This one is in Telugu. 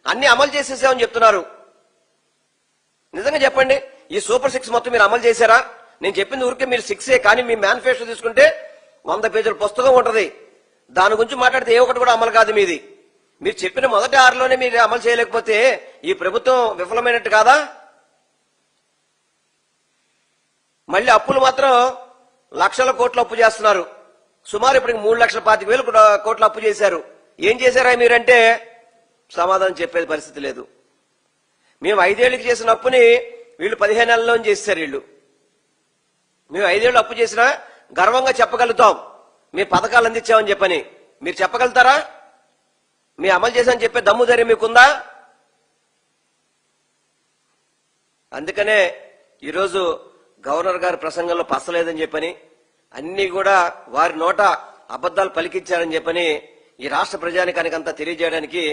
అన్ని అమలు చేసేసామని చెప్తున్నారు. నిజంగా చెప్పండి, ఈ సూపర్ 6 మొత్తం మీరు అమలు చేశారా? నేను చెప్పింది ఊరికే మీరు 6 కానీ మీ మేనిఫెస్టో తీసుకుంటే 100 పేజీల పుస్తకం ఉంటది. దాని గురించి మాట్లాడితే ఏ ఒకటి కూడా అమలు కాదు మీది. మీరు చెప్పిన మొదటి 6లోనే మీరు అమలు చేయలేకపోతే ఈ ప్రభుత్వం విఫలమైనట్టు కాదా? మళ్ళీ అప్పులు మాత్రం లక్షల కోట్ల అప్పు చేస్తున్నారు. సుమారు ఇప్పటికి 3,25,000 కోట్ల అప్పు చేశారు. ఏం చేశారా మీరంటే సమాధానం చెప్పేది పరిస్థితి లేదు. మేము 5 ఏళ్ళకి చేసిన అప్పుని వీళ్ళు 15 నెలల్లో చేశారు. మేము 5 ఏళ్ళు అప్పు చేసినా గర్వంగా చెప్పగలుగుతాం మీ పథకాలు అందించామని చెప్పని. మీరు చెప్పగలుగుతారా? మీ అమలు చేశామని చెప్పే దమ్ము ధైర్యం మీకుందా? అందుకనే ఈరోజు గవర్నర్ గారి ప్రసంగంలో పసలేదని చెప్పని, అన్ని కూడా వారి నోట అబద్దాలు పలికించారని చెప్పని ఈ రాష్ట్ర ప్రజానికానికంతా తెలియజేయడానికి